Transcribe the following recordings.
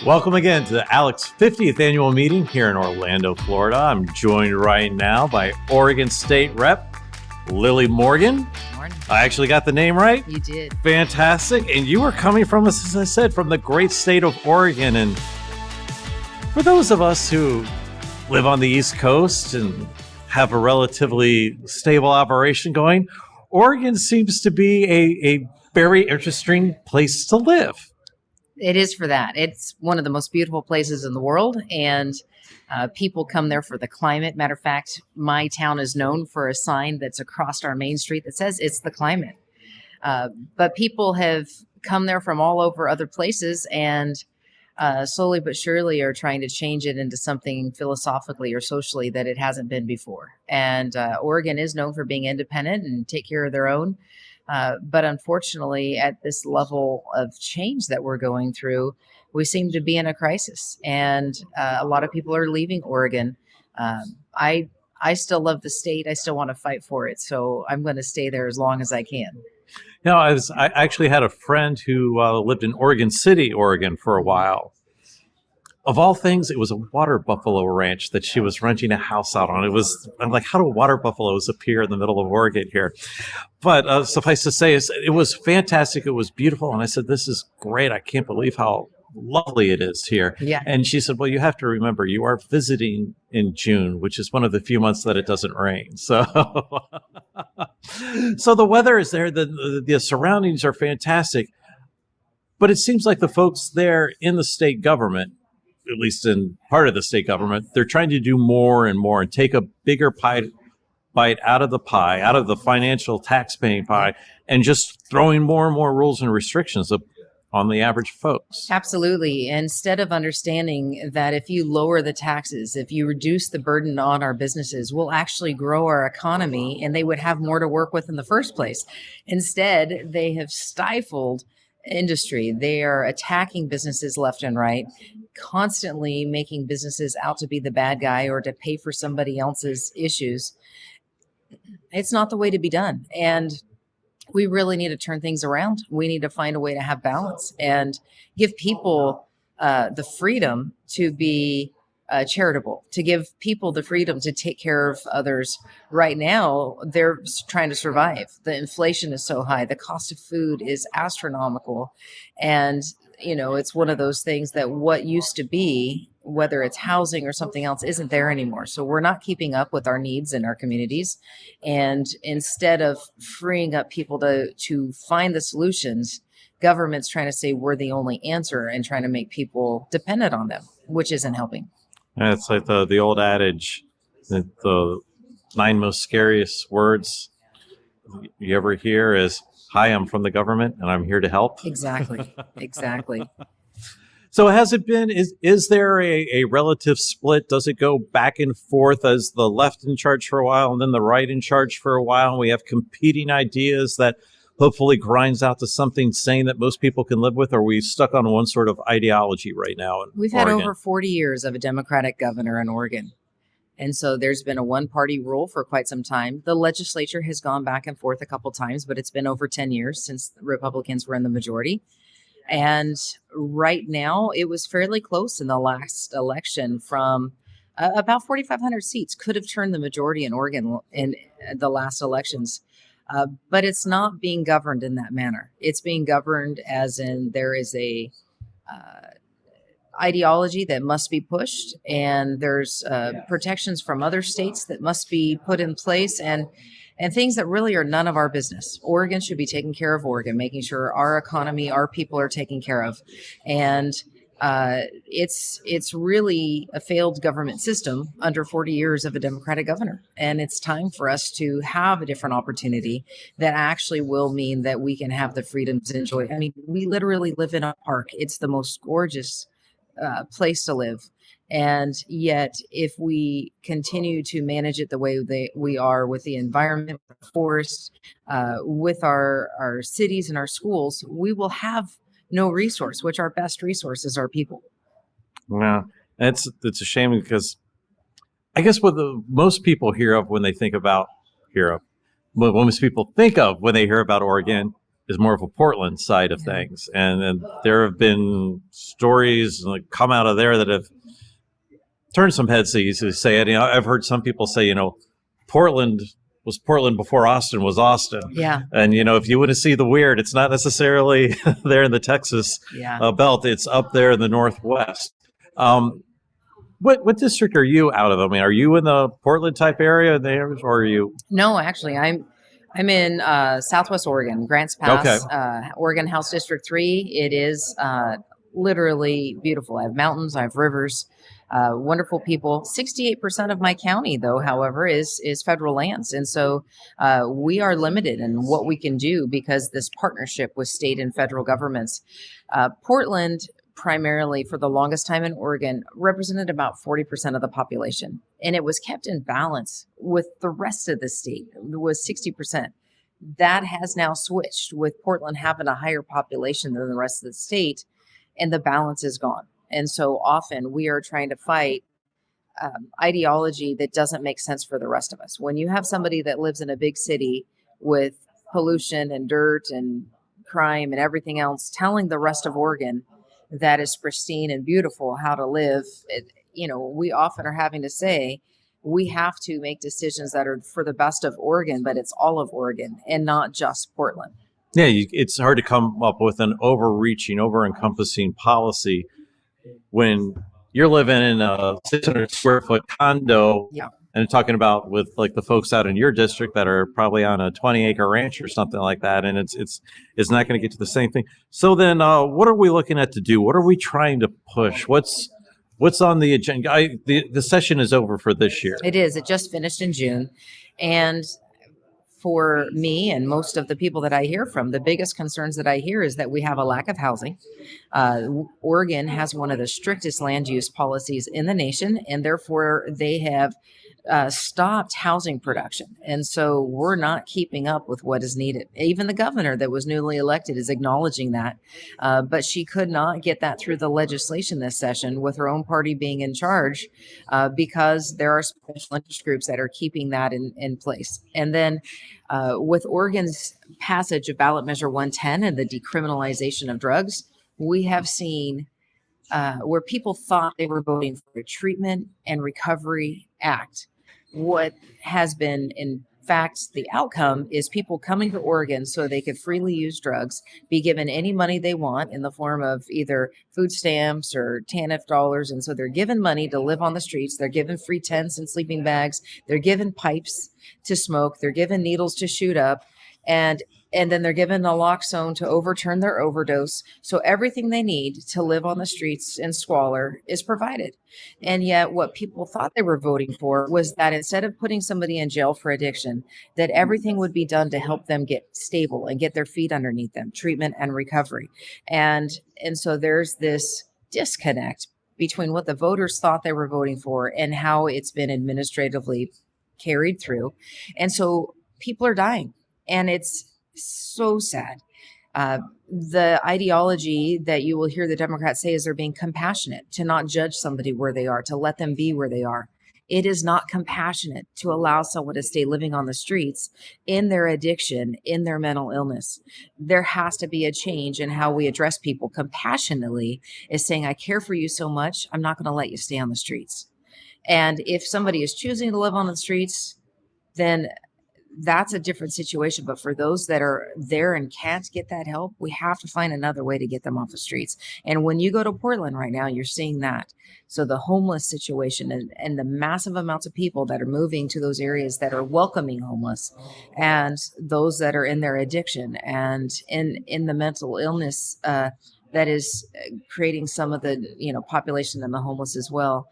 Welcome again to the ALEC's 50th annual meeting here in Orlando, Florida. I'm joined right now by Oregon State Rep. Lily Morgan. Morning. I actually got the name right. You did. Fantastic. And you are coming from, as I said, from the great state of Oregon. And for those of us who live on the East Coast and have a relatively stable operation going, Oregon seems to be a very interesting place to live. It is for that. It's one of the most beautiful places in the world, and people come there for the climate. Matter of fact, my town is known for a sign that's across our main street that says it's the climate. But people have come there from all over other places, and slowly but surely are trying to change it into something philosophically or socially that it hasn't been before. And Oregon is known for being independent and take care of their own. But unfortunately, at this level of change that we're going through, we seem to be in a crisis, and a lot of people are leaving Oregon. I still love the state. I still want to fight for it, so I'm going to stay there as long as I can. You know, I actually had a friend who lived in Oregon City, Oregon, for a while. Of all things, it was a water buffalo ranch that she was renting a house out on. I'm like, how do water buffaloes appear in the middle of Oregon here? But suffice to say, it was fantastic. It was beautiful. And I said, this is great. I can't believe how lovely it is here. Yeah. And she said, well, you have to remember, you are visiting in June, which is one of the few months that it doesn't rain. So, so the weather is there. The surroundings are fantastic. But it seems like the folks there in the state government, at least in part of the state government, they're trying to do more and more and take a bigger bite out of the pie, out of the financial tax-paying pie, and just throwing more and more rules and restrictions on the average folks. Absolutely. Instead of understanding that if you lower the taxes, if you reduce the burden on our businesses, we'll actually grow our economy and they would have more to work with in the first place. Instead, they have stifled industry. They are attacking businesses left and right, constantly making businesses out to be the bad guy or to pay for somebody else's issues. It's not the way to be done. And we really need to turn things around. We need to find a way to have balance and give people the freedom to be charitable, to give people the freedom to take care of others. Right now, they're trying to survive. The inflation is so high. The cost of food is astronomical. And, you know, it's one of those things that what used to be, whether it's housing or something else, isn't there anymore. So we're not keeping up with our needs in our communities. And instead of freeing up people to find the solutions, government's trying to say we're the only answer and trying to make people dependent on them, which isn't helping. And it's like the old adage that the 9 most scariest words you ever hear is, hi, I'm from the government and I'm here to help. Exactly. Exactly. So has it been, is there a relative split? Does it go back and forth as the left in charge for a while and then the right in charge for a while? And we have competing ideas that hopefully grinds out to something sane that most people can live with? Or are we stuck on one sort of ideology right now? We've had over 40 years of a Democratic governor in Oregon. And so there's been a one-party rule for quite some time. The legislature has gone back and forth a couple times, but it's been over 10 years since the Republicans were in the majority. And right now, it was fairly close in the last election. From about 4,500 seats could have turned the majority in Oregon in the last elections. But it's not being governed in that manner. It's being governed as in there is a ideology that must be pushed, and there's protections from other states that must be put in place, and things that really are none of our business. Oregon should be taking care of Oregon, making sure our economy, our people are taken care of. And it's really a failed government system under 40 years of a Democratic governor. And it's time for us to have a different opportunity that actually will mean that we can have the freedom to enjoy. I mean, we literally live in a park. It's the most gorgeous place to live. And yet, if we continue to manage it the way we are with the environment, with the forest, with our cities and our schools, we will have no resource, which our best resource is our people. Yeah, it's a shame because I guess what most people hear of when they think about what most people think of when they hear about Oregon is more of a Portland side of things. And there have been stories like come out of there that have turned some heads, so you say it. I've heard some people say, Portland was Portland before Austin was Austin. Yeah. And, if you want to see the weird, it's not necessarily there in the Texas belt. It's up there in the Northwest. What district are you out of? I mean, are you in the Portland type area there, or are you? No, actually, I'm in Southwest Oregon, Grants Pass, Oregon House District 3. It is literally beautiful. I have mountains, I have rivers, wonderful people. 68% of my county, though, however, is federal lands. And so we are limited in what we can do because this partnership with state and federal governments. Portland, primarily for the longest time in Oregon, represented about 40% of the population. And it was kept in balance with the rest of the state. It was 60%. That has now switched with Portland having a higher population than the rest of the state, and the balance is gone. And so often we are trying to fight ideology that doesn't make sense for the rest of us. When you have somebody that lives in a big city with pollution and dirt and crime and everything else, telling the rest of Oregon that is pristine and beautiful how to live, we often are having to say, we have to make decisions that are for the best of Oregon, but it's all of Oregon and not just Portland. Yeah, it's hard to come up with an overreaching, over-encompassing policy when you're living in a 600 square foot condo and talking about with like the folks out in your district that are probably on a 20-acre ranch or something like that, and it's not going to get to the same thing. So then, what are we looking at to do? What are we trying to push? What's on the agenda? The session is over for this year. It is. It just finished in June, and for me and most of the people that I hear from, the biggest concerns that I hear is that we have a lack of housing. Oregon has one of the strictest land use policies in the nation, and therefore they have stopped housing production. And so we're not keeping up with what is needed. Even the governor that was newly elected is acknowledging that, but she could not get that through the legislation this session with her own party being in charge because there are special interest groups that are keeping that in place. And then with Oregon's passage of ballot measure 110 and the decriminalization of drugs, we have seen where people thought they were voting for a treatment and recovery act. What has been, in fact, the outcome is people coming to Oregon so they could freely use drugs, be given any money they want in the form of either food stamps or TANF dollars. And so they're given money to live on the streets. They're given free tents and sleeping bags. They're given pipes to smoke. They're given needles to shoot up. And then they're given naloxone to overturn their overdose. So everything they need to live on the streets in squalor is provided. And yet what people thought they were voting for was that instead of putting somebody in jail for addiction, that everything would be done to help them get stable and get their feet underneath them, treatment and recovery. And so there's this disconnect between what the voters thought they were voting for and how it's been administratively carried through. And so people are dying. And it's so sad. The ideology that you will hear the Democrats say is they're being compassionate, to not judge somebody where they are, to let them be where they are. It is not compassionate to allow someone to stay living on the streets in their addiction, in their mental illness. There has to be a change in how we address people. Compassionately is saying, I care for you so much, I'm not going to let you stay on the streets. And if somebody is choosing to live on the streets, then that's a different situation. But for those that are there and can't get that help, we have to find another way to get them off the streets. And when you go to Portland right now, you're seeing that. So the homeless situation and the massive amounts of people that are moving to those areas that are welcoming homeless, and those that are in their addiction and in the mental illness that is creating some of the population and the homeless as well.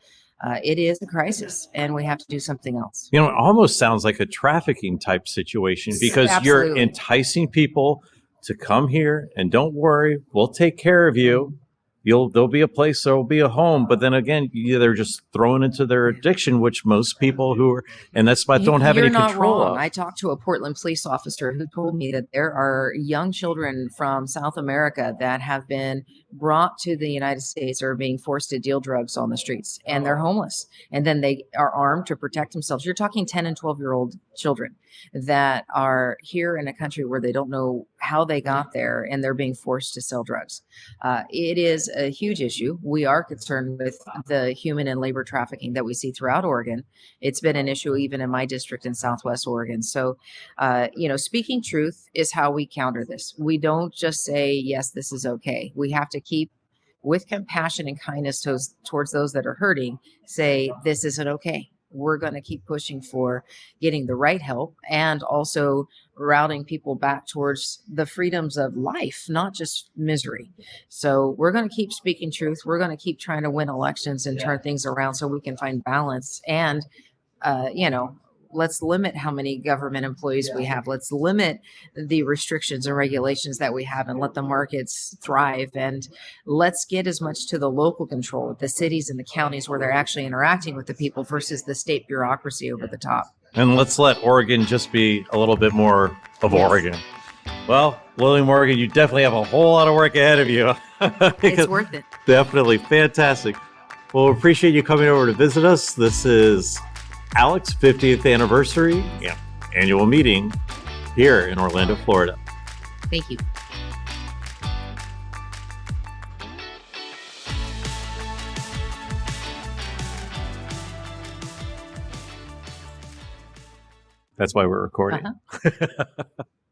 It is a crisis, and we have to do something else. It almost sounds like a trafficking type situation because you're enticing people to come here and don't worry, we'll take care of you. There'll be a place, there'll be a home, but then again, they're just thrown into their addiction, which most people and that's why don't have any control of. I talked to a Portland police officer who told me that there are young children from South America that have been brought to the United States or being forced to deal drugs on the streets, and they're homeless. And then they are armed to protect themselves. You're talking 10 and 12-year-old children that are here in a country where they don't know how they got there and they're being forced to sell drugs. It is a huge issue. We are concerned with the human and labor trafficking that we see throughout Oregon. It's been an issue even in my district in Southwest Oregon. So, speaking truth is how we counter this. We don't just say, yes, this is okay. We have to keep with compassion and kindness towards those that are hurting, say, this isn't okay. We're going to keep pushing for getting the right help and also routing people back towards the freedoms of life, not just misery. So we're going to keep speaking truth. We're going to keep trying to win elections and turn things around so we can find balance. And, let's limit how many government employees we have. Let's limit the restrictions and regulations that we have and let the markets thrive. And let's get as much to the local control, the cities and the counties where they're actually interacting with the people versus the state bureaucracy over the top. And let's let Oregon just be a little bit more of Oregon. Well, Lily Morgan, you definitely have a whole lot of work ahead of you. It's worth it. Definitely. Fantastic. Well, we appreciate you coming over to visit us. This is ALEC's 50th anniversary annual meeting here in Orlando, Florida. Thank you. That's why we're recording.